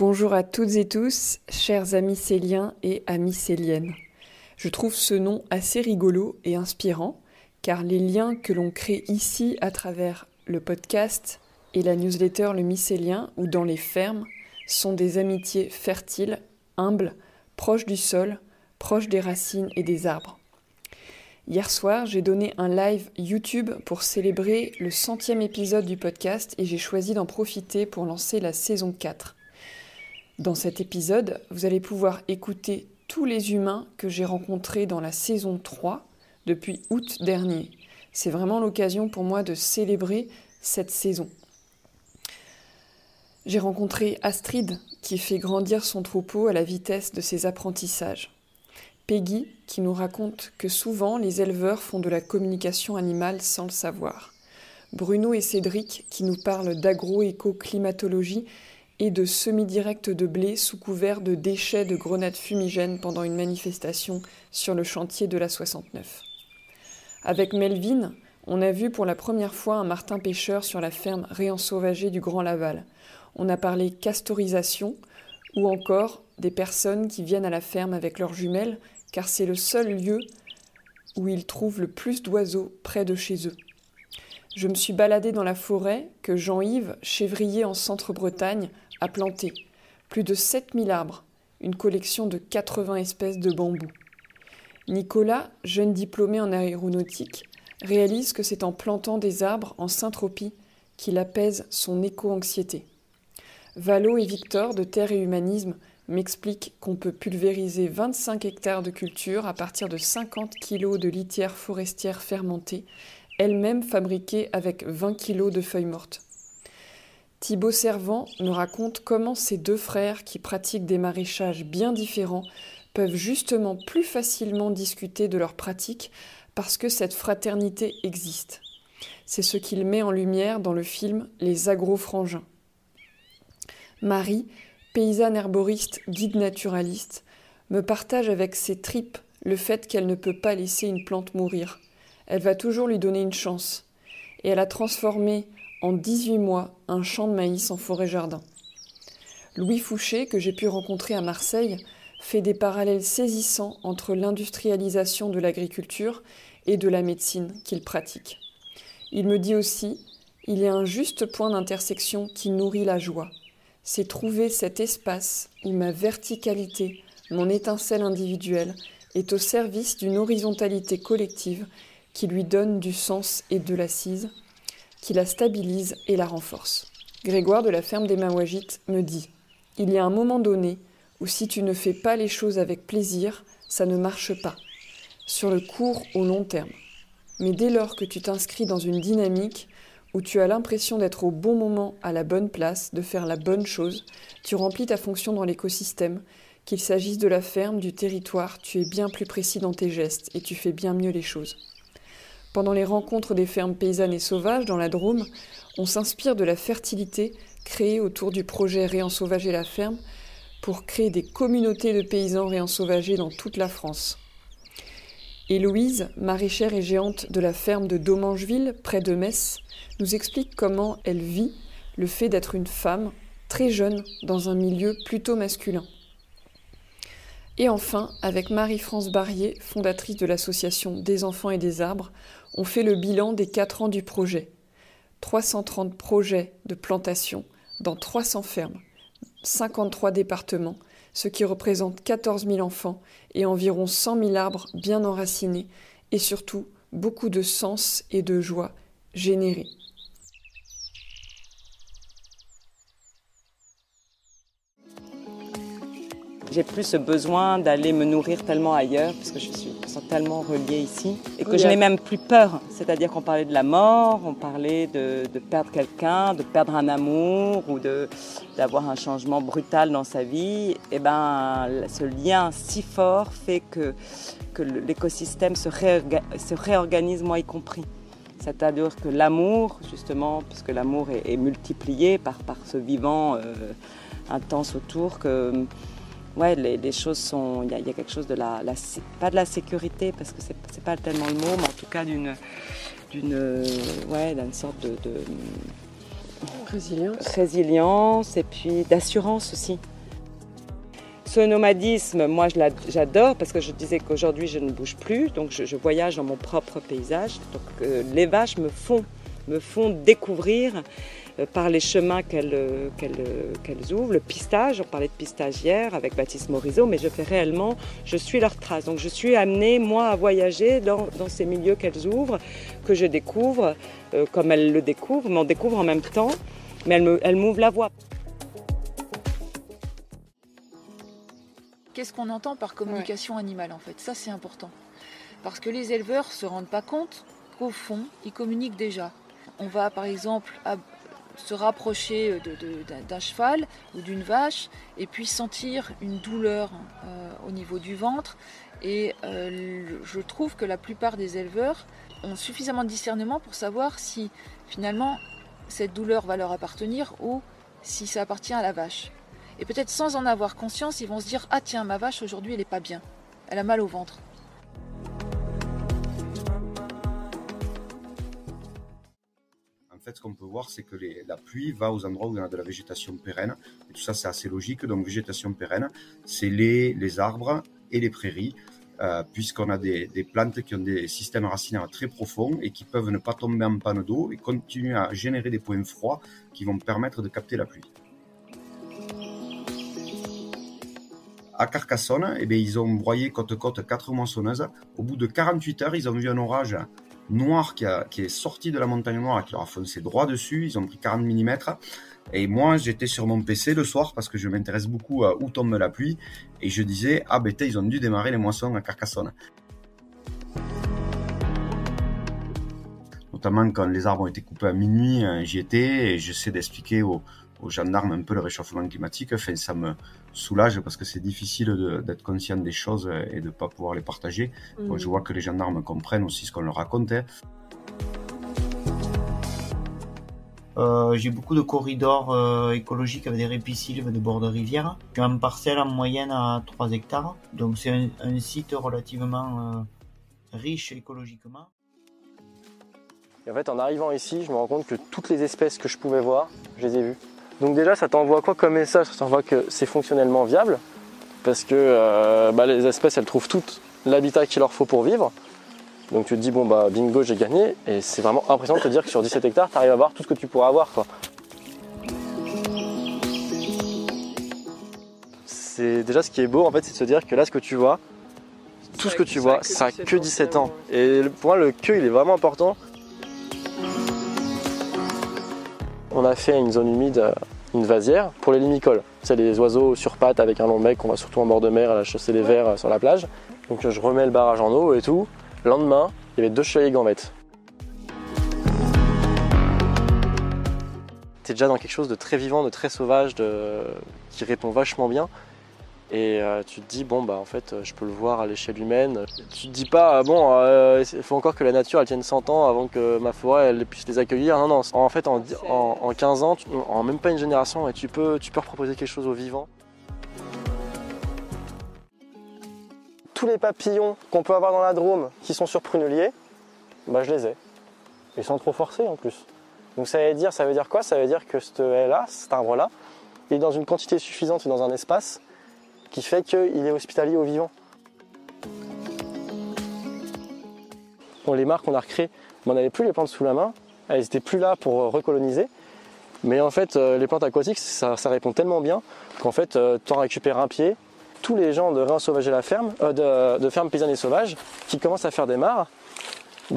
Bonjour à toutes et tous, chers amis céliens et amies céliennes. Je trouve ce nom assez rigolo et inspirant, car les liens que l'on crée ici à travers le podcast et la newsletter Le Mycélien ou dans les fermes sont des amitiés fertiles, humbles, proches du sol, proches des racines et des arbres. Hier soir, j'ai donné un live YouTube pour célébrer le 100e épisode du podcast et j'ai choisi d'en profiter pour lancer la saison 4. Dans cet épisode, vous allez pouvoir écouter tous les humains que j'ai rencontrés dans la saison 3 depuis août dernier. C'est vraiment l'occasion pour moi de célébrer cette saison. J'ai rencontré Astrid qui fait grandir son troupeau à la vitesse de ses apprentissages. Peggy qui nous raconte que souvent les éleveurs font de la communication animale sans le savoir. Bruno et Cédric qui nous parlent d'agro-éco-climatologie et de semi-direct de blé sous couvert de déchets de grenades fumigènes pendant une manifestation sur le chantier de la 69. Avec Melvin, on a vu pour la première fois un martin pêcheur sur la ferme réensauvagée du Grand Laval. On a parlé castorisation ou encore des personnes qui viennent à la ferme avec leurs jumelles car c'est le seul lieu où ils trouvent le plus d'oiseaux près de chez eux. Je me suis baladée dans la forêt que Jean-Yves, chevrier en Centre-Bretagne, a planté. Plus de 7000 arbres, une collection de 80 espèces de bambous. Nicolas, jeune diplômé en aéronautique, réalise que c'est en plantant des arbres en Saint-Tropez qu'il apaise son éco-anxiété. Valo et Victor, de Terre et Humanisme, m'expliquent qu'on peut pulvériser 25 hectares de culture à partir de 50 kg de litière forestière fermentée, elle-même fabriquée avec 20 kg de feuilles mortes. Thibaut Servant nous raconte comment ces deux frères qui pratiquent des maraîchages bien différents peuvent justement plus facilement discuter de leurs pratiques parce que cette fraternité existe. C'est ce qu'il met en lumière dans le film Les Agro-Frangins. Marie, paysanne herboriste, guide naturaliste, me partage avec ses tripes le fait qu'elle ne peut pas laisser une plante mourir. Elle va toujours lui donner une chance. Et elle a transformé en 18 mois un champ de maïs en forêt-jardin. Louis Fouché, que j'ai pu rencontrer à Marseille, fait des parallèles saisissants entre l'industrialisation de l'agriculture et de la médecine qu'il pratique. Il me dit aussi, il y a un juste point d'intersection qui nourrit la joie. C'est trouver cet espace où ma verticalité, mon étincelle individuelle, est au service d'une horizontalité collective qui lui donne du sens et de l'assise, qui la stabilise et la renforce. Grégoire de la ferme des Mawagites me dit « Il y a un moment donné où si tu ne fais pas les choses avec plaisir, ça ne marche pas, sur le court ou long terme. Mais dès lors que tu t'inscris dans une dynamique où tu as l'impression d'être au bon moment à la bonne place, de faire la bonne chose, tu remplis ta fonction dans l'écosystème, qu'il s'agisse de la ferme, du territoire, tu es bien plus précis dans tes gestes et tu fais bien mieux les choses. » Pendant les rencontres des fermes paysannes et sauvages dans la Drôme, on s'inspire de la fertilité créée autour du projet Réensauvager la ferme pour créer des communautés de paysans réensauvagés dans toute la France. Héloïse, maraîchère et géante de la ferme de Domangeville, près de Metz, nous explique comment elle vit le fait d'être une femme très jeune dans un milieu plutôt masculin. Et enfin, avec Marie-France Barrier, fondatrice de l'association Des enfants et des arbres, on fait le bilan des 4 ans du projet. 330 projets de plantation dans 300 fermes, 53 départements, ce qui représente 14 000 enfants et environ 100 000 arbres bien enracinés et surtout beaucoup de sens et de joie générés. J'ai plus ce besoin d'aller me nourrir tellement ailleurs, parce que je me sens tellement reliée ici, et que je n'ai même plus peur. C'est-à-dire qu'on parlait de la mort, on parlait de perdre quelqu'un, de perdre un amour, ou d'avoir un changement brutal dans sa vie. Et ben, ce lien si fort fait que l'écosystème se réorganise, moi y compris. C'est-à-dire que l'amour, justement, puisque l'amour est multiplié par ce vivant intense autour, que ouais, les choses sont... Il y a quelque chose de pas de la sécurité, parce que c'est pas tellement le mot, mais en tout cas d'une sorte de Résilience et puis d'assurance aussi. Ce nomadisme, moi j'adore parce que je disais qu'aujourd'hui je ne bouge plus, donc je voyage dans mon propre paysage. Donc les vaches me font découvrir par les chemins qu'elles ouvrent, le pistage, on parlait de pistage hier avec Baptiste Morisot, mais je suis leur trace. Donc je suis amenée, moi, à voyager dans ces milieux qu'elles ouvrent, que je découvre, comme elles le découvrent, mais on découvre en même temps, mais elles m'ouvrent la voie. Qu'est-ce qu'on entend par communication animale en fait? Ça c'est important. Parce que les éleveurs ne se rendent pas compte qu'au fond, ils communiquent déjà. On va par exemple se rapprocher d'un cheval ou d'une vache et puis sentir une douleur au niveau du ventre. Et je trouve que la plupart des éleveurs ont suffisamment de discernement pour savoir si finalement cette douleur va leur appartenir ou si ça appartient à la vache. Et peut-être sans en avoir conscience, ils vont se dire « Ah tiens, ma vache aujourd'hui elle n'est pas bien, elle a mal au ventre ». En fait, ce qu'on peut voir, c'est que la pluie va aux endroits où il y a de la végétation pérenne. Et tout ça, c'est assez logique. Donc, végétation pérenne, c'est les arbres et les prairies, puisqu'on a des plantes qui ont des systèmes racinaires très profonds et qui peuvent ne pas tomber en panne d'eau et continuer à générer des points froids qui vont permettre de capter la pluie. À Carcassonne, ils ont broyé côte-côte 4 moissonneuses. Au bout de 48 heures, ils ont vu un orage noir qui est sorti de la montagne noire et qui leur a foncé droit dessus. Ils ont pris 40 mm. Et moi, j'étais sur mon PC le soir parce que je m'intéresse beaucoup à où tombe la pluie. Et je disais, ils ont dû démarrer les moissons à Carcassonne. Notamment quand les arbres ont été coupés à minuit, j'y étais et j'essaie d'expliquer aux gendarmes un peu le réchauffement climatique. Enfin, ça me soulage parce que c'est difficile d'être conscient des choses et de ne pas pouvoir les partager. Bon, je vois que les gendarmes comprennent aussi ce qu'on leur racontait. J'ai beaucoup de corridors écologiques avec des ripisylves de bord de rivière. J'ai un parcelle en moyenne à 3 hectares. Donc c'est un site relativement riche écologiquement. Et en fait, en arrivant ici, je me rends compte que toutes les espèces que je pouvais voir, je les ai vues. Donc déjà, ça t'envoie quoi comme message? Ça t'envoie que c'est fonctionnellement viable, parce que les espèces, elles trouvent toutes l'habitat qu'il leur faut pour vivre. Donc tu te dis, bingo, j'ai gagné. Et c'est vraiment impressionnant de te dire que sur 17 hectares, tu arrives à voir tout ce que tu pourras avoir, quoi. C'est déjà ce qui est beau, en fait, c'est de se dire que là, ce que tu vois, tout ce que tu vois, ça a que 17 ans. Et pour moi, le que, il est vraiment important. On a fait une zone humide, une vasière pour les limicoles. C'est les oiseaux sur pattes avec un long bec qu'on voit surtout en bord de mer à la chaussée des Verts sur la plage. Donc je remets le barrage en eau et tout. Le lendemain, il y avait 2 chevaliers gambettes. T'es déjà dans quelque chose de très vivant, de très sauvage, qui répond vachement bien. Et tu te dis, en fait, je peux le voir à l'échelle humaine. Tu te dis pas, il faut encore que la nature elle tienne 100 ans avant que ma forêt elle puisse les accueillir. Non, en fait, en 15 ans, en même pas une génération, et tu peux proposer quelque chose aux vivants. Tous les papillons qu'on peut avoir dans la Drôme qui sont sur prunelier, je les ai. Ils sont trop forcés en plus. Donc ça veut dire quoi? Ça veut dire que cet arbre-là, il est dans une quantité suffisante et dans un espace qui fait qu'il est hospitalier aux vivants. Les mares qu'on a recréées, on n'avait plus les plantes sous la main, elles n'étaient plus là pour recoloniser. Mais en fait, les plantes aquatiques, ça répond tellement bien qu'en fait, tu en récupères un pied. Tous les gens de réensauvager la ferme, de ferme paysanne et sauvage, qui commencent à faire des mares,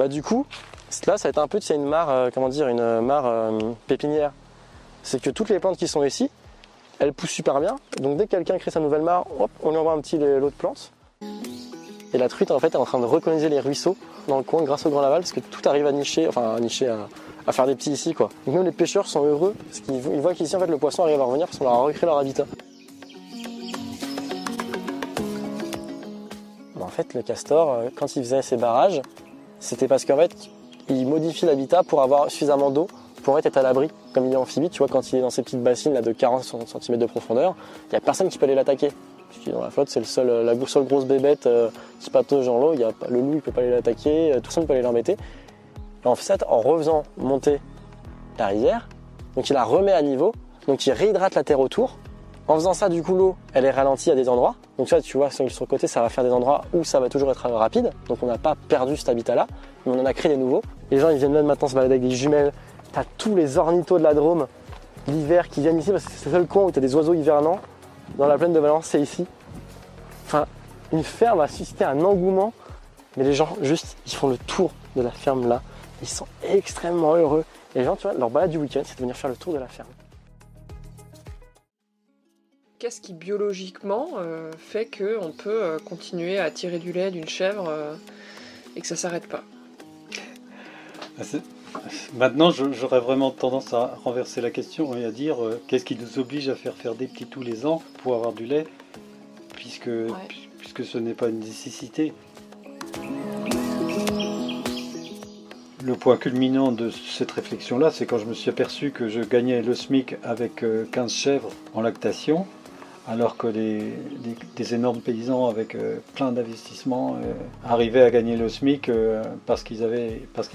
du coup, là, ça va être un peu une mare, une mare pépinière. C'est que toutes les plantes qui sont ici, elles poussent super bien, donc dès que quelqu'un crée sa nouvelle mare, hop, on lui envoie un petit lot de plantes. Et la truite en fait est en train de recoloniser les ruisseaux dans le coin grâce au Grand Laval, parce que tout arrive à faire des petits ici, quoi. Donc même les pêcheurs sont heureux, parce qu'ils voient qu'ici en fait le poisson arrive à revenir parce qu'on leur a recréé leur habitat. En fait le castor, quand il faisait ses barrages, c'était parce qu'en fait il modifie l'habitat pour avoir suffisamment d'eau pour être à l'abri. Comme il est amphibie, tu vois, quand il est dans ces petites bassines là, de 40 cm de profondeur, il n'y a personne qui peut aller l'attaquer. Puisqu'il est dans la flotte, c'est la seule grosse bébête qui patauge dans l'eau. Le loup, il ne peut pas aller l'attaquer, personne ne peut aller l'embêter. En fait, en refaisant monter la rivière, donc il la remet à niveau, donc il réhydrate la terre autour. En faisant ça, du coup, l'eau, elle est ralentie à des endroits. Donc ça, tu vois, sur le côté, ça va faire des endroits où ça va toujours être rapide. Donc on n'a pas perdu cet habitat-là, mais on en a créé des nouveaux. Les gens, ils viennent même maintenant se balader avec des jumelles. T'as tous les ornithos de la Drôme l'hiver qui viennent ici, parce que c'est le seul coin où t'as des oiseaux hivernants. Dans la plaine de Valence, c'est ici. Enfin, une ferme a suscité un engouement. Mais les gens, juste, ils font le tour de la ferme là. Ils sont extrêmement heureux. Et les gens, tu vois, leur balade du week-end, c'est de venir faire le tour de la ferme. Qu'est-ce qui biologiquement fait qu'on peut continuer à tirer du lait d'une chèvre et que ça s'arrête pas? Maintenant, j'aurais vraiment tendance à renverser la question et à dire qu'est-ce qui nous oblige à faire des petits tous les ans pour avoir du lait, puisque ce n'est pas une nécessité. Le point culminant de cette réflexion-là, c'est quand je me suis aperçu que je gagnais le SMIC avec 15 chèvres en lactation, alors que des énormes paysans avec plein d'investissements arrivaient à gagner le SMIC parce qu'ils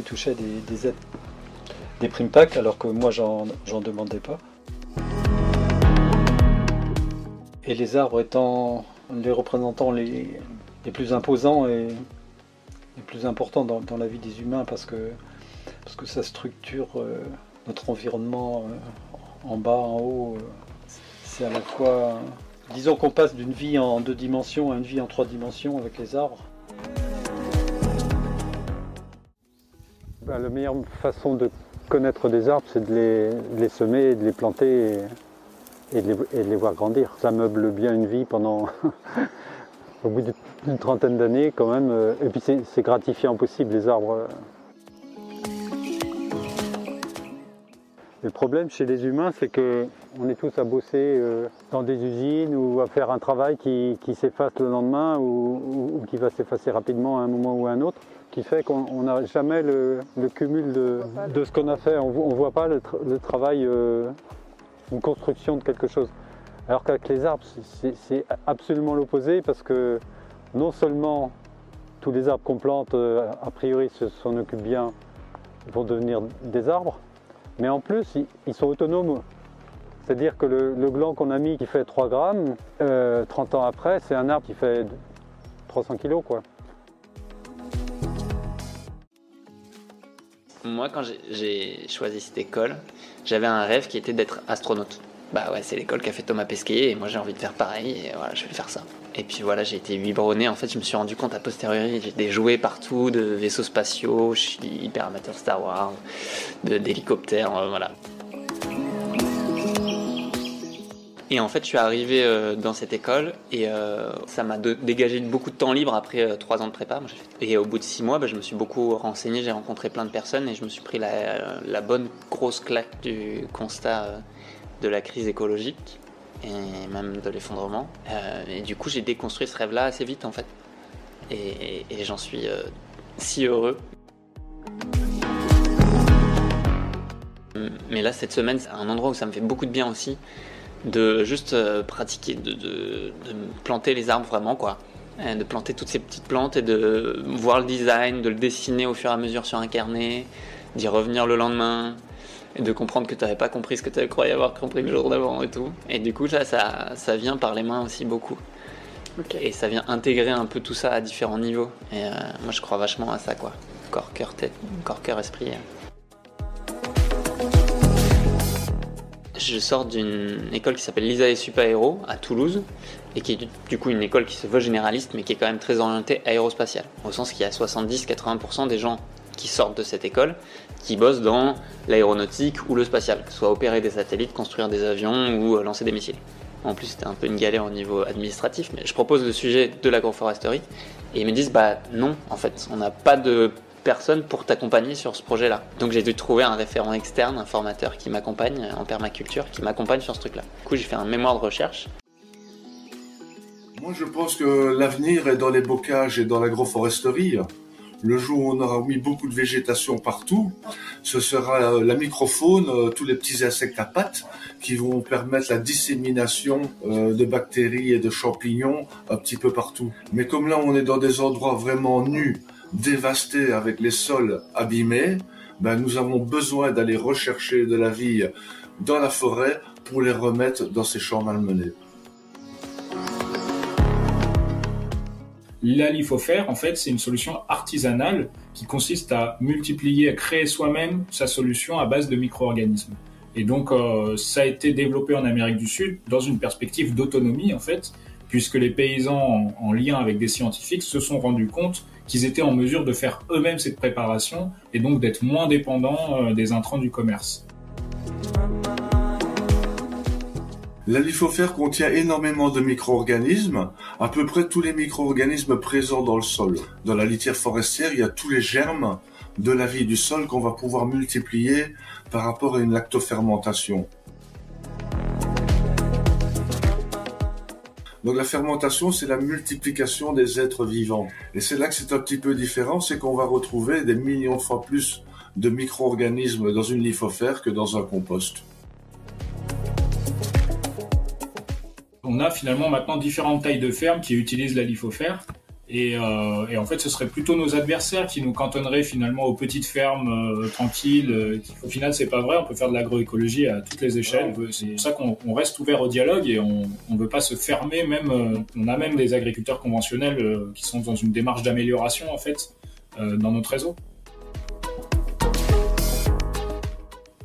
touchaient des aides, des primes PAC, alors que moi j'en demandais pas. Et les arbres étant les représentants les plus imposants et les plus importants dans la vie des humains, parce que ça structure notre environnement en bas, en haut. C'est à la fois, disons qu'on passe d'une vie en 2 dimensions à une vie en 3 dimensions avec les arbres. La meilleure façon de connaître des arbres, c'est de les semer, de les planter et de les voir grandir. Ça meuble bien une vie pendant au bout d'une trentaine d'années quand même. Et puis c'est gratifiant possible, les arbres. Le problème chez les humains, c'est qu'on est tous à bosser dans des usines ou à faire un travail qui s'efface le lendemain ou qui va s'effacer rapidement à un moment ou à un autre, qui fait qu'on n'a jamais le cumul de ce qu'on a fait. On ne voit pas le travail, une construction de quelque chose. Alors qu'avec les arbres, c'est absolument l'opposé, parce que non seulement tous les arbres qu'on plante, a priori, s'en occupent bien, vont devenir des arbres, mais en plus, ils sont autonomes. C'est-à-dire que le gland qu'on a mis qui fait 3 grammes, 30 ans après, c'est un arbre qui fait 300 kilos, quoi. Moi, quand j'ai choisi cette école, j'avais un rêve qui était d'être astronaute. Bah ouais, c'est l'école qu'a fait Thomas Pesquet, et moi j'ai envie de faire pareil, et voilà, je vais faire ça. Et puis voilà, j'ai été biberonné, en fait, je me suis rendu compte a posteriori, j'ai des jouets partout, de vaisseaux spatiaux, je suis hyper amateur Star Wars, d'hélicoptères, voilà. Et en fait, je suis arrivé dans cette école, et ça m'a dégagé beaucoup de temps libre après 3 ans de prépa. Et au bout de 6 mois, je me suis beaucoup renseigné, j'ai rencontré plein de personnes, et je me suis pris la bonne grosse claque du constat de la crise écologique et même de l'effondrement. Et du coup, j'ai déconstruit ce rêve-là assez vite, en fait. Et j'en suis si heureux. Mais là, cette semaine, c'est un endroit où ça me fait beaucoup de bien aussi, de juste pratiquer, de planter les arbres vraiment, quoi. De planter toutes ces petites plantes et de voir le design, de le dessiner au fur et à mesure sur un carnet, d'y revenir le lendemain, et de comprendre que tu n'avais pas compris ce que tu croyais avoir compris le jour d'avant et tout. Et du coup, ça vient par les mains aussi beaucoup. Okay. Et ça vient intégrer un peu tout ça à différents niveaux. Et moi, je crois vachement à ça, quoi. Corps, cœur, tête, corps, cœur, esprit. Je sors d'une école qui s'appelle l'ISAE Sup Aéro à Toulouse, et qui est du coup une école qui se veut généraliste, mais qui est quand même très orientée aérospatiale, au sens qu'il y a 70-80% des gens qui sortent de cette école qui bossent dans l'aéronautique ou le spatial, que ce soit opérer des satellites, construire des avions ou lancer des missiles. En plus, c'était un peu une galère au niveau administratif, mais je propose le sujet de l'agroforesterie, et ils me disent non, en fait, on n'a pas de personne pour t'accompagner sur ce projet-là. Donc j'ai dû trouver un référent externe, un formateur qui m'accompagne en permaculture, qui m'accompagne sur ce truc-là. Du coup, j'ai fait un mémoire de recherche. Moi, je pense que l'avenir est dans les bocages et dans l'agroforesterie. Le jour où on aura mis beaucoup de végétation partout, ce sera la microfaune, tous les petits insectes à pattes qui vont permettre la dissémination de bactéries et de champignons un petit peu partout. Mais comme là, on est dans des endroits vraiment nus, dévastés avec les sols abîmés, nous avons besoin d'aller rechercher de la vie dans la forêt pour les remettre dans ces champs malmenés. L'alifofère, en fait, c'est une solution artisanale qui consiste à multiplier, à créer soi-même sa solution à base de micro-organismes. Et donc, ça a été développé en Amérique du Sud dans une perspective d'autonomie, en fait, puisque les paysans, en lien avec des scientifiques, se sont rendus compte qu'ils étaient en mesure de faire eux-mêmes cette préparation et donc d'être moins dépendants des intrants du commerce. L'alifofère contient énormément de micro-organismes, à peu près tous les micro-organismes présents dans le sol. Dans la litière forestière, il y a tous les germes de la vie du sol qu'on va pouvoir multiplier par rapport à une lactofermentation. Donc la fermentation, c'est la multiplication des êtres vivants. Et c'est là que c'est un petit peu différent, c'est qu'on va retrouver des millions de fois plus de micro-organismes dans une lifofère que dans un compost. On a finalement maintenant différentes tailles de fermes qui utilisent l'alifofère. Et en fait, ce serait plutôt nos adversaires qui nous cantonneraient finalement aux petites fermes tranquilles. Au final, c'est pas vrai. On peut faire de l'agroécologie à toutes les échelles. C'est pour ça qu'on reste ouvert au dialogue et on ne veut pas se fermer. On a même des agriculteurs conventionnels qui sont dans une démarche d'amélioration en fait dans notre réseau.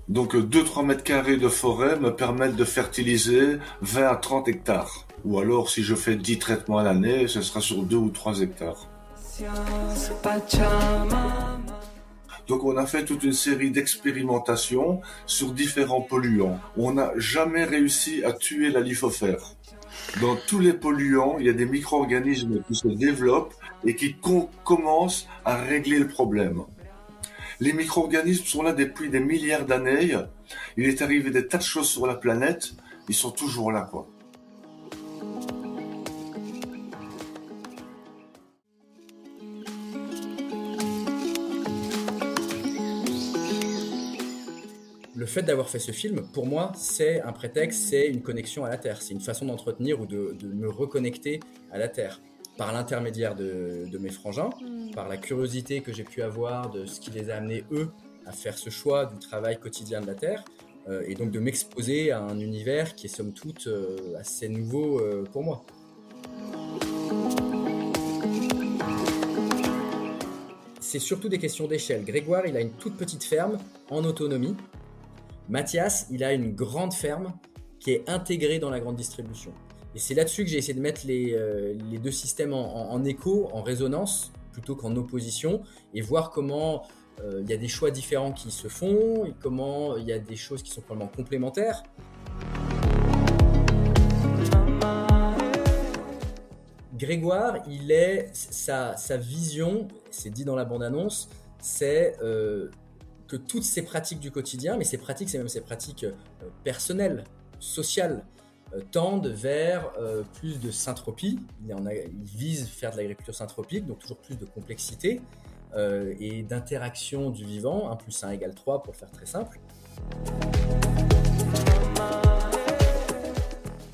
Donc 2-3 mètres carrés de forêt me permettent de fertiliser 20 à 30 hectares. Ou alors si je fais 10 traitements à l'année, ce sera sur 2 ou 3 hectares. Donc on a fait toute une série d'expérimentations sur différents polluants. On n'a jamais réussi à tuer l'alifofère. Dans tous les polluants, il y a des micro-organismes qui se développent et qui commencent à régler le problème. Les micro-organismes sont là depuis des milliards d'années. Il est arrivé des tas de choses sur la planète. Ils sont toujours là, quoi. Le fait d'avoir fait ce film, pour moi, c'est un prétexte, c'est une connexion à la Terre. C'est une façon d'entretenir ou de me reconnecter à la Terre. Par l'intermédiaire de mes frangins, par la curiosité que j'ai pu avoir de ce qui les a amenés, eux, à faire ce choix du travail quotidien de la Terre, et donc de m'exposer à un univers qui est somme toute assez nouveau pour moi. C'est surtout des questions d'échelle. Grégoire, il a une toute petite ferme en autonomie. Mathias, il a une grande ferme qui est intégrée dans la grande distribution. Et c'est là-dessus que j'ai essayé de mettre les deux systèmes en écho, en résonance, plutôt qu'en opposition, et voir comment il y a des choix différents qui se font, et comment il y a des choses qui sont probablement complémentaires. Grégoire, sa vision, c'est dit dans la bande-annonce, c'est que toutes ces pratiques du quotidien, mais ces pratiques, c'est même ces pratiques personnelles, sociales, tendent vers plus de syntropie. Il vise faire de l'agriculture syntropique, donc toujours plus de complexité et d'interaction du vivant, 1 + 1 = 3 pour le faire très simple.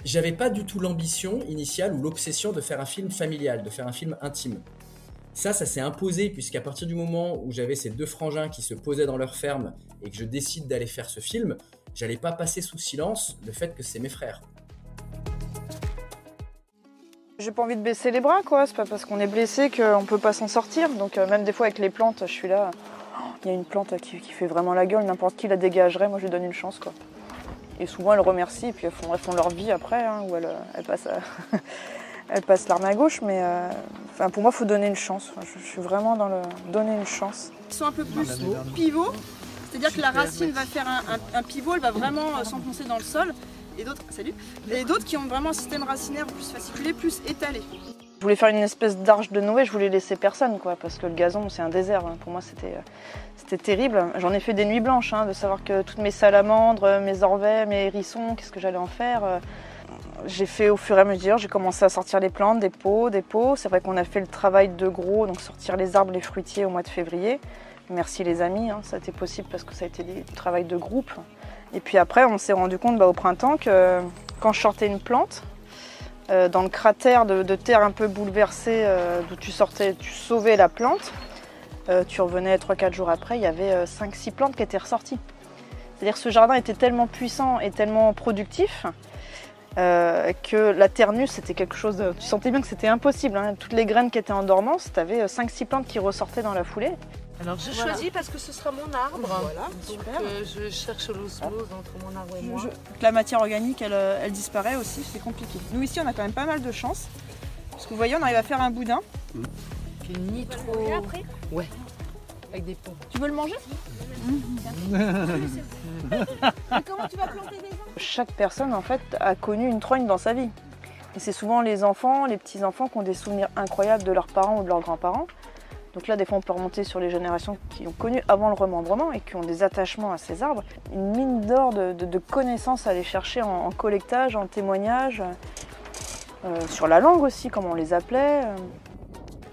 J'avais pas du tout l'ambition initiale ou l'obsession de faire un film familial, de faire un film intime. Ça s'est imposé puisqu'à partir du moment où j'avais ces 2 frangins qui se posaient dans leur ferme et que je décide d'aller faire ce film, j'allais pas passer sous silence le fait que c'est mes frères. J'ai pas envie de baisser les bras, quoi. C'est pas parce qu'on est blessé qu'on peut pas s'en sortir. Donc même des fois avec les plantes, je suis là. Il y a une plante qui fait vraiment la gueule, n'importe qui la dégagerait, moi je lui donne une chance, quoi. Et souvent elles remercient et puis elles font leur vie après, hein, où elles passent l'arme à gauche. Mais pour moi, il faut donner une chance. Je suis vraiment dans le donner une chance. Ils sont un peu plus pivots, c'est-à-dire que la racine va faire un pivot, elle va vraiment s'enfoncer dans le sol. Et d'autres qui ont vraiment un système racinaire plus fasciculé, plus étalé. Je voulais faire une espèce d'arche de Noé, je voulais laisser personne, quoi, parce que le gazon c'est un désert. Pour moi c'était terrible. J'en ai fait des nuits blanches, de savoir que toutes mes salamandres, mes orvets, mes hérissons, qu'est-ce que j'allais en faire. J'ai fait au fur et à mesure, j'ai commencé à sortir les plantes, des pots. C'est vrai qu'on a fait le travail de gros, donc sortir les arbres, les fruitiers au mois de février. Merci les amis, ça a été possible parce que ça a été du travail de groupe. Et puis après, on s'est rendu compte au printemps que quand je sortais une plante, dans le cratère de terre un peu bouleversé d'où tu sauvais la plante, tu revenais 3-4 jours après, il y avait 5-6 plantes qui étaient ressorties. C'est-à-dire que ce jardin était tellement puissant et tellement productif que la terre nue, c'était quelque chose de... Tu sentais bien que c'était impossible, hein. Toutes les graines qui étaient en dormance, tu avais 5-6 plantes qui ressortaient dans la foulée. Alors je choisis parce que ce sera mon arbre. Voilà, super. Donc, je cherche l'osmose entre mon arbre et moi. La matière organique, elle disparaît aussi, c'est compliqué. Nous ici, on a quand même pas mal de chance. Parce que vous voyez, on arrive à faire un boudin. Puis ni trop... après ? Ouais, avec des pots. Tu veux le manger? Comment tu vas planter des arbres? Chaque personne, en fait, a connu une trogne dans sa vie. Et c'est souvent les enfants, les petits-enfants qui ont des souvenirs incroyables de leurs parents ou de leurs grands-parents. Donc là, des fois, on peut remonter sur les générations qui ont connu avant le remembrement et qui ont des attachements à ces arbres. Une mine d'or de connaissances à aller chercher en collectage, en témoignage, sur la langue aussi, comme on les appelait.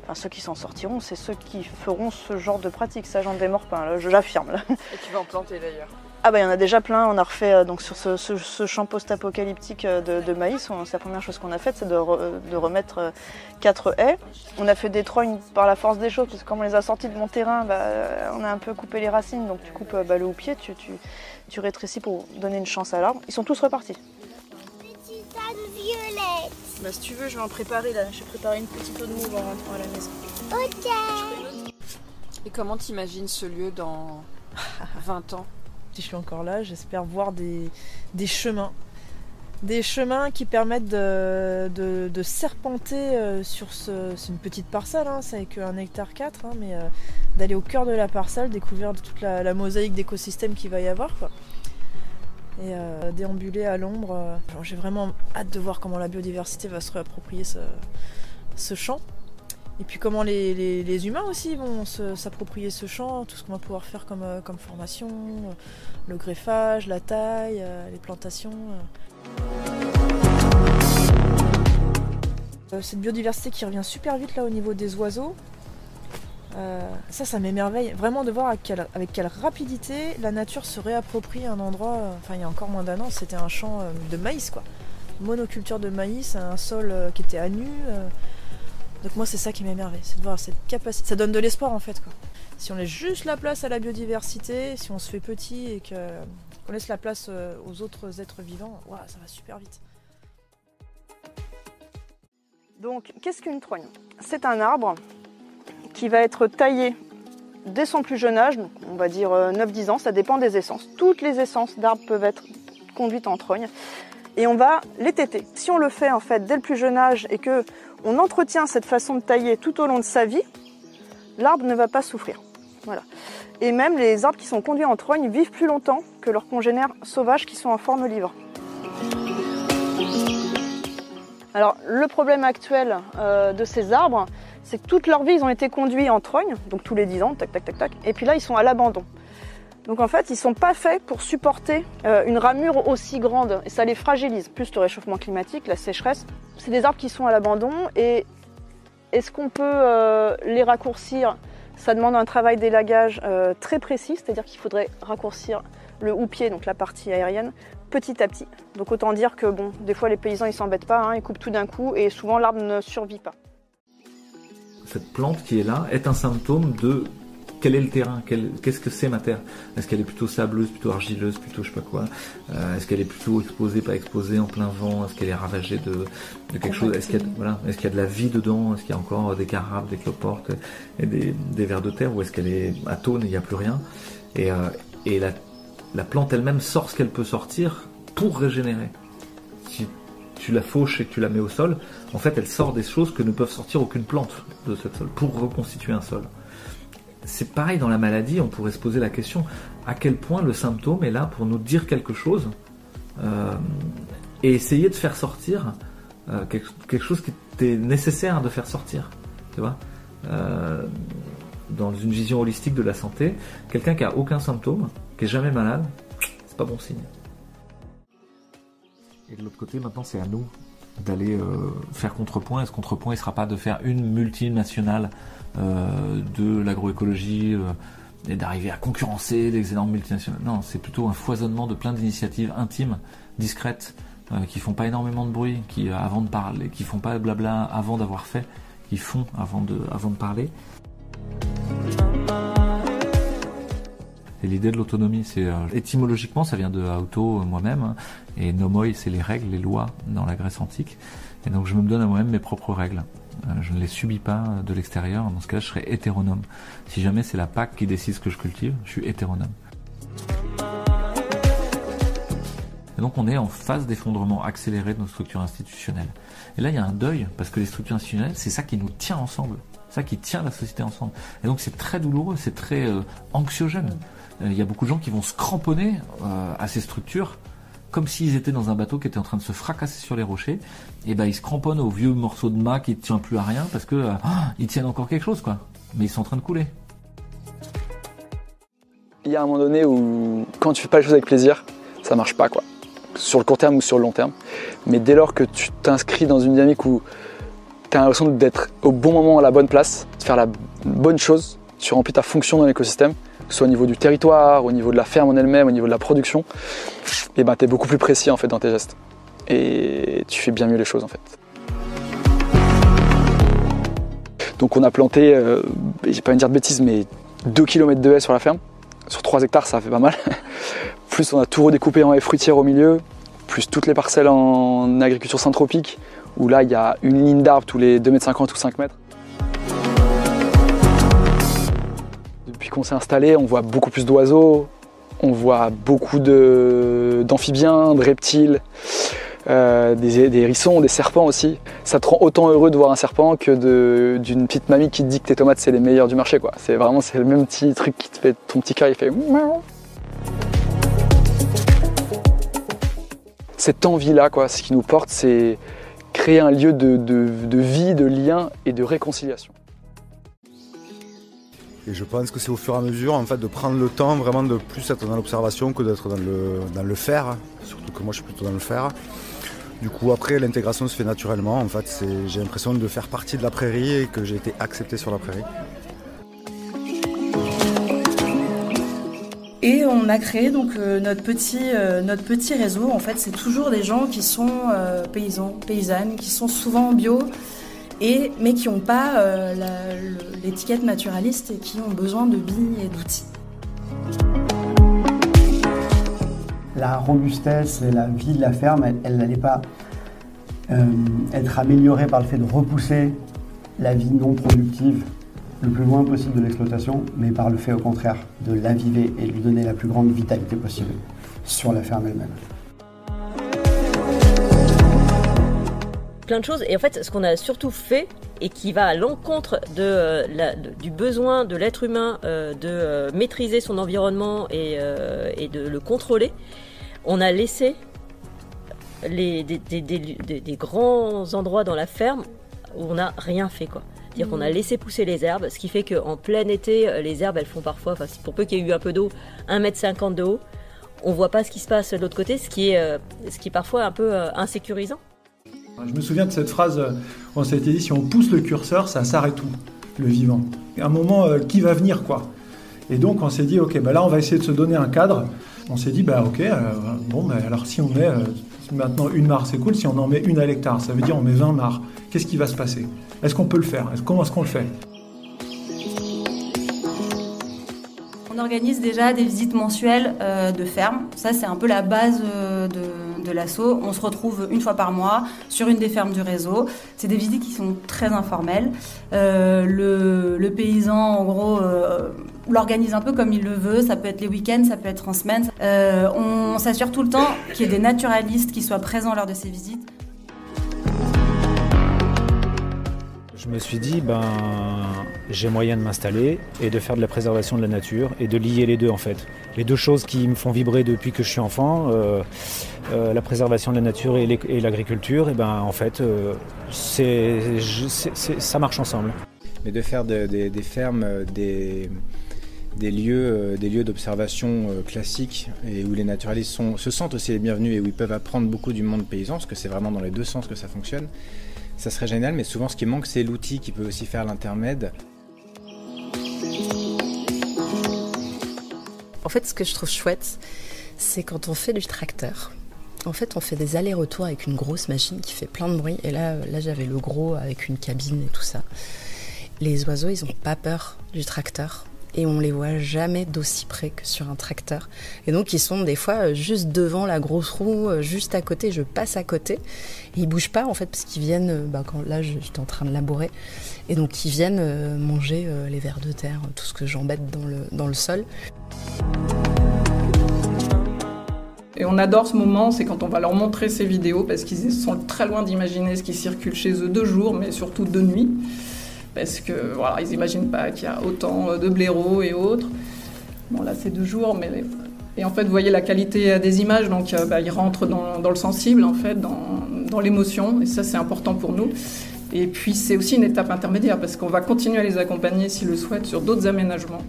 Enfin, ceux qui s'en sortiront, c'est ceux qui feront ce genre de pratique. Ça, j'en démords pas, là, j'affirme. Là. Et tu vas en planter d'ailleurs. Ah bah il y en a déjà plein, on a refait donc sur ce champ post-apocalyptique de maïs, c'est la première chose qu'on a faite, c'est de remettre 4 haies. On a fait des trognes par la force des choses, parce que comme on les a sortis de mon terrain, on a un peu coupé les racines, donc tu coupes le houppier, tu rétrécis pour donner une chance à l'arbre. Ils sont tous repartis. Petite âne violette. Bah si tu veux, je vais en préparer là, j'ai préparé une petite eau de mouve en rentrant à la maison. Ok. Et comment t'imagines ce lieu dans 20 ans? Si je suis encore là, j'espère voir des chemins. Des chemins qui permettent de serpenter sur c'est une petite parcelle, hein, ça n'est que 1,4 hectare, hein, mais d'aller au cœur de la parcelle, découvrir toute la mosaïque d'écosystèmes qu'il va y avoir, quoi. Et déambuler à l'ombre. J'ai vraiment hâte de voir comment la biodiversité va se réapproprier ce champ. Et puis comment les humains aussi vont s'approprier ce champ, tout ce qu'on va pouvoir faire comme formation, le greffage, la taille, les plantations. Cette biodiversité qui revient super vite là au niveau des oiseaux, ça m'émerveille vraiment de voir avec quelle rapidité la nature se réapproprie un endroit. Enfin il y a encore moins d'1 an, c'était un champ de maïs, quoi. Monoculture de maïs, un sol qui était à nu. Donc moi c'est ça qui m'émerveille, c'est de voir cette capacité. Ça donne de l'espoir en fait, quoi. Si on laisse juste la place à la biodiversité, si on se fait petit et qu'on laisse la place aux autres êtres vivants, wow, ça va super vite. Donc qu'est-ce qu'une trogne? C'est un arbre qui va être taillé dès son plus jeune âge, donc on va dire 9-10 ans, ça dépend des essences. Toutes les essences d'arbres peuvent être conduites en trogne et on va les téter. Si on le fait en fait dès le plus jeune âge et que on entretient cette façon de tailler tout au long de sa vie, l'arbre ne va pas souffrir. Voilà. Et même les arbres qui sont conduits en trogne vivent plus longtemps que leurs congénères sauvages qui sont en forme libre. Alors le problème actuel de ces arbres, c'est que toute leur vie ils ont été conduits en trogne, donc tous les 10 ans, tac tac tac tac, et puis là ils sont à l'abandon. Donc en fait, ils ne sont pas faits pour supporter une ramure aussi grande et ça les fragilise. Plus le réchauffement climatique, la sécheresse, c'est des arbres qui sont à l'abandon et est-ce qu'on peut les raccourcir? Ça demande un travail d'élagage très précis, c'est-à-dire qu'il faudrait raccourcir le houppier, donc la partie aérienne, petit à petit. Donc autant dire que bon, des fois les paysans ils s'embêtent pas, hein, ils coupent tout d'un coup et souvent l'arbre ne survit pas. Cette plante qui est là est un symptôme de quel est le terrain, qu'est-ce que c'est ma terre? Est-ce qu'elle est plutôt sableuse, plutôt argileuse, plutôt je sais pas quoi? Est-ce qu'elle est plutôt exposée, pas exposée, en plein vent? Est-ce qu'elle est ravagée de quelque chose? Est-ce qu'il y a de la vie dedans? Est-ce qu'il y a encore des carapes, des cloportes et des vers de terre? Ou est-ce qu'elle est atone et il n'y a plus rien? Et la plante elle-même sort ce qu'elle peut sortir pour régénérer. Si tu la fauches et que tu la mets au sol, en fait elle sort des choses que ne peuvent sortir aucune plante de ce sol pour reconstituer un sol. C'est pareil dans la maladie, on pourrait se poser la question à quel point le symptôme est là pour nous dire quelque chose et essayer de faire sortir quelque chose qui était nécessaire de faire sortir. Tu vois, dans une vision holistique de la santé, quelqu'un qui a aucun symptôme, qui est jamais malade, c'est pas bon signe. Et de l'autre côté, maintenant, c'est à nous d'aller faire contrepoint. Et ce contrepoint, il ne sera pas de faire une multinationale de l'agroécologie et d'arriver à concurrencer les énormes multinationales. Non, c'est plutôt un foisonnement de plein d'initiatives intimes, discrètes, qui font pas énormément de bruit, qui avant de parler, qui font pas blabla avant d'avoir fait, qui font avant de parler. C'est l'idée de l'autonomie. Étymologiquement, ça vient de auto, moi-même, hein, et nomoi, c'est les règles, les lois dans la Grèce antique. Et donc je me donne à moi-même mes propres règles. Je ne les subis pas de l'extérieur. Dans ce cas-là, je serais hétéronome. Si jamais c'est la PAC qui décide ce que je cultive, je suis hétéronome. Et donc on est en phase d'effondrement accéléré de nos structures institutionnelles. Et là, il y a un deuil, parce que les structures institutionnelles, c'est ça qui nous tient ensemble. C'est ça qui tient la société ensemble. Et donc c'est très douloureux, c'est très anxiogène. Il y a beaucoup de gens qui vont se cramponner à ces structures comme s'ils étaient dans un bateau qui était en train de se fracasser sur les rochers. Et ben ils se cramponnent aux vieux morceaux de mât qui ne tiennent plus à rien parce que ils tiennent encore quelque chose, quoi. Mais ils sont en train de couler. Il y a un moment donné où quand tu fais pas les choses avec plaisir, ça marche pas, quoi. Sur le court terme ou sur le long terme. Mais dès lors que tu t'inscris dans une dynamique où tu as l'impression d'être au bon moment à la bonne place, de faire la bonne chose, tu remplis ta fonction dans l'écosystème, que ce soit au niveau du territoire, au niveau de la ferme en elle-même, au niveau de la production, et ben tu es beaucoup plus précis en fait dans tes gestes. Et tu fais bien mieux les choses en fait. Donc on a planté, j'ai pas envie de dire de bêtises, mais 2 km de haies sur la ferme. Sur 3 hectares, ça fait pas mal. Plus on a tout redécoupé en haies fruitières au milieu, plus toutes les parcelles en agriculture syntropique, où là il y a une ligne d'arbres tous les 2,50 m ou 5 mètres. Depuis qu'on s'est installé, on voit beaucoup plus d'oiseaux, on voit beaucoup d'amphibiens, de reptiles, des hérissons, des serpents aussi. Ça te rend autant heureux de voir un serpent que d'une petite mamie qui te dit que tes tomates c'est les meilleures du marché, quoi. C'est le même petit truc qui te fait, ton petit cœur il fait miaou. Cette envie-là, quoi, ce qui nous porte, c'est créer un lieu de vie, de lien et de réconciliation. Et je pense que c'est au fur et à mesure en fait, de prendre le temps vraiment de plus être dans l'observation que d'être dans le faire, surtout que moi je suis plutôt dans le faire. Du coup après l'intégration se fait naturellement, en fait j'ai l'impression de faire partie de la prairie et que j'ai été accepté sur la prairie. Et on a créé donc notre petit réseau. En fait, c'est toujours des gens qui sont paysans, paysannes, qui sont souvent bio, mais qui n'ont pas l'étiquette naturaliste et qui ont besoin de billes et d'outils. La robustesse et la vie de la ferme, elle n'allait pas être améliorée par le fait de repousser la vie non productive le plus loin possible de l'exploitation, mais par le fait au contraire de l'aviver et de lui donner la plus grande vitalité possible sur la ferme elle-même. Plein de choses, et en fait ce qu'on a surtout fait et qui va à l'encontre du besoin de l'être humain de maîtriser son environnement et de le contrôler, on a laissé des grands endroits dans la ferme où on n'a rien fait, quoi. C'est-à-dire qu'on a laissé pousser les herbes, ce qui fait qu'en plein été, les herbes, elles font parfois, pour peu qu'il y ait eu un peu d'eau, 1,50 m de haut. On ne voit pas ce qui se passe de l'autre côté, ce qui est parfois un peu insécurisant. Je me souviens de cette phrase, on s'était dit, si on pousse le curseur, ça s'arrête tout, le vivant. À un moment, qui va venir, quoi. Et donc, on s'est dit, ok, là, on va essayer de se donner un cadre. On s'est dit, alors si on met maintenant une mare, c'est cool, si on en met une à l'hectare, ça veut dire on met 20 mares. Qu'est-ce qui va se passer ? Est-ce qu'on peut le faire ? Comment est-ce qu'on le fait ? On organise déjà des visites mensuelles de ferme. Ça, c'est un peu la base de l'asso. On se retrouve une fois par mois sur une des fermes du réseau. C'est des visites qui sont très informelles. Le paysan, en gros, l'organise un peu comme il le veut. Ça peut être les week-ends, ça peut être en semaine. On s'assure tout le temps qu'il y ait des naturalistes qui soient présents lors de ces visites. Je me suis dit, j'ai moyen de m'installer et de faire de la préservation de la nature et de lier les deux en fait. Les deux choses qui me font vibrer depuis que je suis enfant, la préservation de la nature et l'agriculture, en fait, ça marche ensemble. Mais de faire des fermes, des lieux d'observation classiques et où les naturalistes se sentent aussi les bienvenus et où ils peuvent apprendre beaucoup du monde paysan, parce que c'est vraiment dans les deux sens que ça fonctionne. Ça serait génial, mais souvent ce qui manque, c'est l'outil qui peut aussi faire l'intermède. En fait, ce que je trouve chouette, c'est quand on fait du tracteur. En fait, on fait des allers-retours avec une grosse machine qui fait plein de bruit. Et là j'avais le gros avec une cabine et tout ça. Les oiseaux, ils n'ont pas peur du tracteur. et on les voit jamais d'aussi près que sur un tracteur. Et donc ils sont des fois juste devant la grosse roue, juste à côté, je passe à côté. Et ils bougent pas en fait parce qu'ils viennent, quand là j'étais en train de labourer, et donc ils viennent manger les vers de terre, tout ce que j'embête dans le sol. Et on adore ce moment, c'est quand on va leur montrer ces vidéos, parce qu'ils sont très loin d'imaginer ce qui circule chez eux de jour, mais surtout de nuit. Parce que voilà, ils n'imaginent pas qu'il y a autant de blaireaux et autres. Bon là c'est de jour, mais et en fait vous voyez la qualité des images, donc ils rentrent dans le sensible en fait, dans l'émotion, et ça c'est important pour nous. Et puis c'est aussi une étape intermédiaire parce qu'on va continuer à les accompagner s'ils le souhaitent sur d'autres aménagements.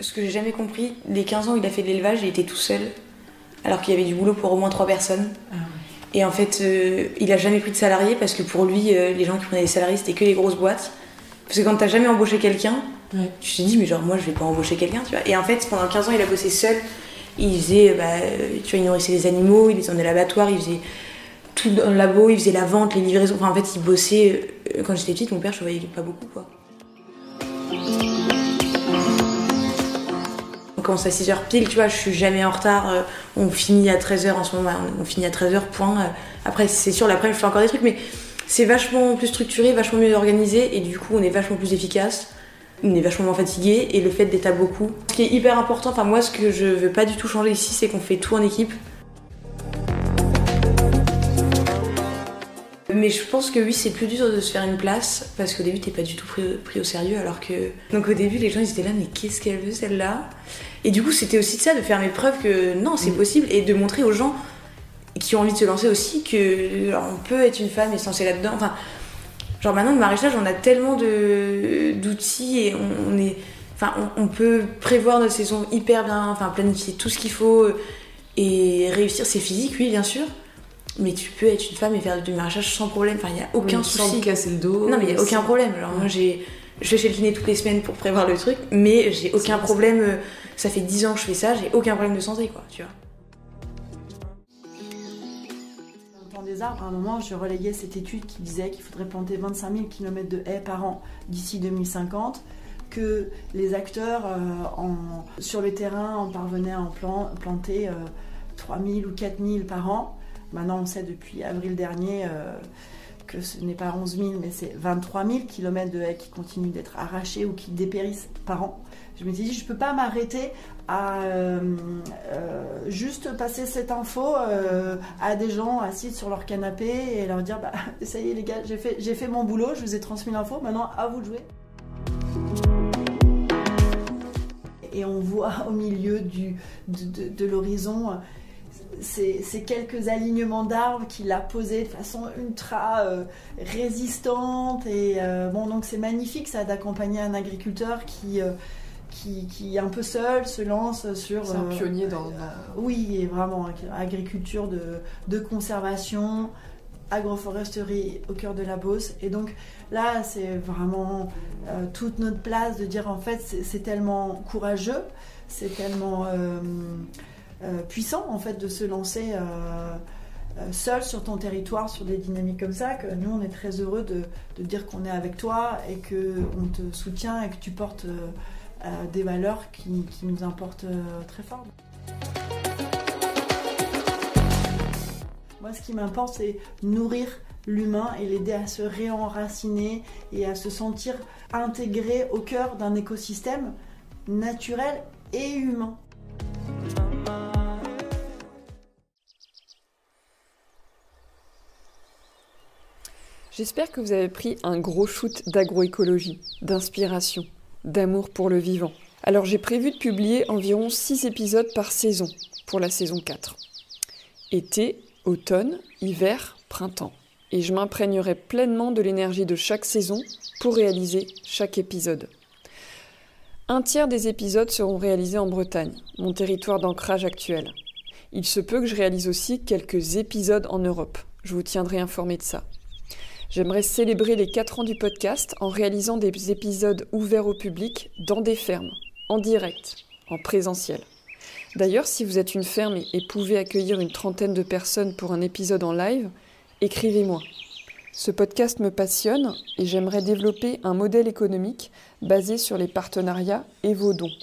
Ce que j'ai jamais compris, les 15 ans où il a fait de l'élevage, il était tout seul, alors qu'il y avait du boulot pour au moins 3 personnes. Et en fait, il a jamais pris de salariés parce que pour lui, les gens qui prenaient des salariés, c'était que les grosses boîtes. Parce que quand t'as jamais embauché quelqu'un, tu te dis, mais genre moi je vais pas embaucher quelqu'un, tu vois. Et en fait, pendant 15 ans, il a bossé seul. Il faisait, tu vois, il nourrissait les animaux, il les emmenait à l'abattoir, il faisait tout dans le labo, il faisait la vente, les livraisons. Enfin, en fait, il bossait. Quand j'étais petite, mon père, je le voyais pas beaucoup, quoi. On commence à 6h pile, tu vois, je suis jamais en retard. On finit à 13h en ce moment, on finit à 13h, point. Après, c'est sûr, l'après, je fais encore des trucs, mais c'est vachement plus structuré, vachement mieux organisé, et du coup, on est vachement plus efficace. On est vachement moins fatigué, et le fait d'être à beaucoup. Ce qui est hyper important, enfin, moi, ce que je veux pas du tout changer ici, c'est qu'on fait tout en équipe. Mais je pense que oui, c'est plus dur de se faire une place, parce qu'au début, t'es pas du tout pris au sérieux, alors que... Donc au début, les gens, ils étaient là, mais qu'est-ce qu'elle veut, celle-là ? Et du coup, c'était aussi de ça, de faire mes preuves que non, c'est possible, et de montrer aux gens qui ont envie de se lancer aussi que on peut être une femme et se lancer là-dedans. Enfin, genre maintenant, le maraîchage, on a tellement d'outils, et on peut prévoir notre saison hyper bien, enfin, planifier tout ce qu'il faut, et réussir. C'est physique, oui, bien sûr. Mais tu peux être une femme et faire du maraîchage sans problème. Enfin, il n'y a aucun souci. Sans te casser le dos. Non, mais il n'y a aucun problème. Alors, moi, je vais chez le kiné toutes les semaines pour prévoir le truc, mais j'ai aucun problème. Ça fait 10 ans que je fais ça, j'ai aucun problème de santé, quoi, tu vois. Dans des arbres, à un moment, je relayais cette étude qui disait qu'il faudrait planter 25 000 km de haies par an d'ici 2050, que les acteurs sur le terrain en parvenaient à en planter 3 000 ou 4 000 par an. Maintenant, on sait depuis avril dernier que ce n'est pas 11 000, mais c'est 23 000 km de haies qui continuent d'être arrachés ou qui dépérissent par an. Je me suis dit, je ne peux pas m'arrêter à juste passer cette info à des gens assis sur leur canapé et leur dire, bah, ça y est les gars, j'ai fait mon boulot, je vous ai transmis l'info, maintenant à vous de jouer. Et on voit au milieu de l'horizon ces quelques alignements d'arbres qu'il a posés de façon ultra résistante. Et donc c'est magnifique ça d'accompagner un agriculteur qui est un peu seul, se lance sur... C'est un pionnier oui, et vraiment, agriculture de conservation, agroforesterie au cœur de la Beauce. Et donc là, c'est vraiment toute notre place de dire, en fait, c'est tellement courageux, c'est tellement puissant, en fait, de se lancer seul sur ton territoire, sur des dynamiques comme ça, que nous, on est très heureux de dire qu'on est avec toi et qu'on te soutient et que tu portes... des valeurs qui nous importent très fort. Moi, ce qui m'importe, c'est nourrir l'humain et l'aider à se réenraciner et à se sentir intégré au cœur d'un écosystème naturel et humain. J'espère que vous avez pris un gros shoot d'agroécologie, d'inspiration, d'amour pour le vivant. Alors j'ai prévu de publier environ 6 épisodes par saison pour la saison 4. Été, automne, hiver, printemps. Et je m'imprégnerai pleinement de l'énergie de chaque saison pour réaliser chaque épisode. 1/3 des épisodes seront réalisés en Bretagne, mon territoire d'ancrage actuel. Il se peut que je réalise aussi quelques épisodes en Europe. Je vous tiendrai informé de ça. J'aimerais célébrer les 4 ans du podcast en réalisant des épisodes ouverts au public dans des fermes, en direct, en présentiel. D'ailleurs, si vous êtes une ferme et pouvez accueillir une 30aine de personnes pour un épisode en live, écrivez-moi. Ce podcast me passionne et j'aimerais développer un modèle économique basé sur les partenariats et vos dons.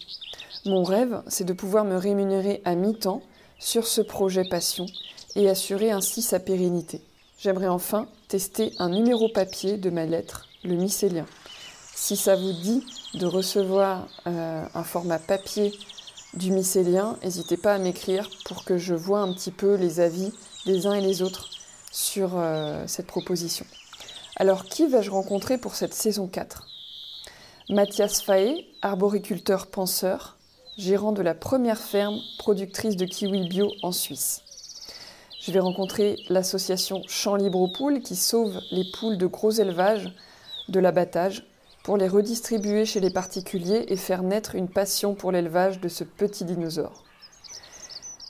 Mon rêve, c'est de pouvoir me rémunérer à mi-temps sur ce projet passion et assurer ainsi sa pérennité. J'aimerais enfin tester un numéro papier de ma lettre, le mycélien. Si ça vous dit de recevoir un format papier du mycélien, n'hésitez pas à m'écrire pour que je voie un petit peu les avis des uns et les autres sur cette proposition. Alors, qui vais-je rencontrer pour cette saison 4 ? Mathias Faé, arboriculteur penseur, gérant de la première ferme productrice de kiwis bio en Suisse. Je vais rencontrer l'association Champs Libre aux Poules qui sauve les poules de gros élevage de l'abattage pour les redistribuer chez les particuliers et faire naître une passion pour l'élevage de ce petit dinosaure.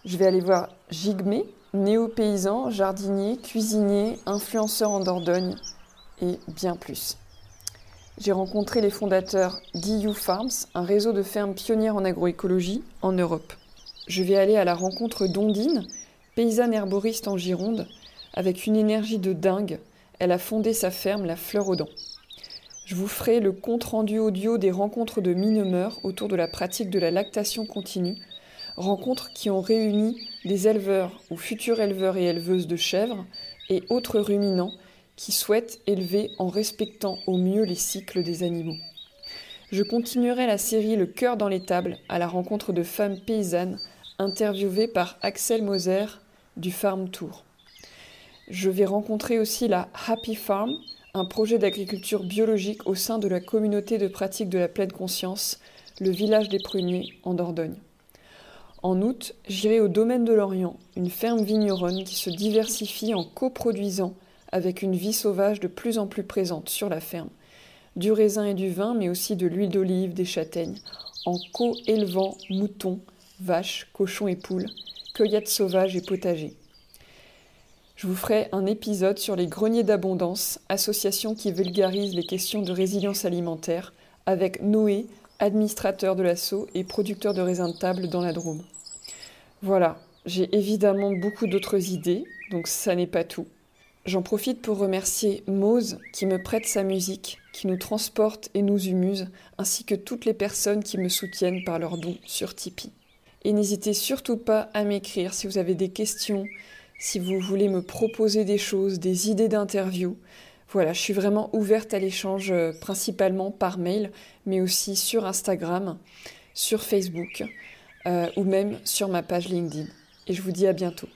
Je vais aller voir Jigmé, néo-paysan, jardinier, cuisinier, influenceur en Dordogne et bien plus. J'ai rencontré les fondateurs d'EU Farms, un réseau de fermes pionnières en agroécologie en Europe. Je vais aller à la rencontre d'Ondine, paysanne herboriste en Gironde, avec une énergie de dingue. Elle a fondé sa ferme La Fleur aux Dents. Je vous ferai le compte-rendu audio des rencontres de Minemeur autour de la pratique de la lactation continue, rencontres qui ont réuni des éleveurs ou futurs éleveurs et éleveuses de chèvres et autres ruminants qui souhaitent élever en respectant au mieux les cycles des animaux. Je continuerai la série Le cœur dans l'étable à la rencontre de femmes paysannes interviewées par Axel Moser du Farm Tour. Je vais rencontrer aussi la Happy Farm, un projet d'agriculture biologique au sein de la communauté de pratique de la pleine conscience, le village des Pruniers en Dordogne. En août, j'irai au domaine de l'Orient, une ferme vigneronne qui se diversifie en coproduisant avec une vie sauvage de plus en plus présente sur la ferme, du raisin et du vin, mais aussi de l'huile d'olive, des châtaignes, en co-élevant moutons, vaches, cochons et poules, cueillettes sauvages et potagers. Je vous ferai un épisode sur les greniers d'abondance, association qui vulgarise les questions de résilience alimentaire, avec Noé, administrateur de l'asso et producteur de raisins de table dans la Drôme. Voilà, j'ai évidemment beaucoup d'autres idées, donc ça n'est pas tout. J'en profite pour remercier Mose qui me prête sa musique, qui nous transporte et nous humuse, ainsi que toutes les personnes qui me soutiennent par leurs dons sur Tipeee. Et n'hésitez surtout pas à m'écrire si vous avez des questions, si vous voulez me proposer des choses, des idées d'interview. Voilà, je suis vraiment ouverte à l'échange, principalement par mail, mais aussi sur Instagram, sur Facebook ou même sur ma page LinkedIn. Et je vous dis à bientôt.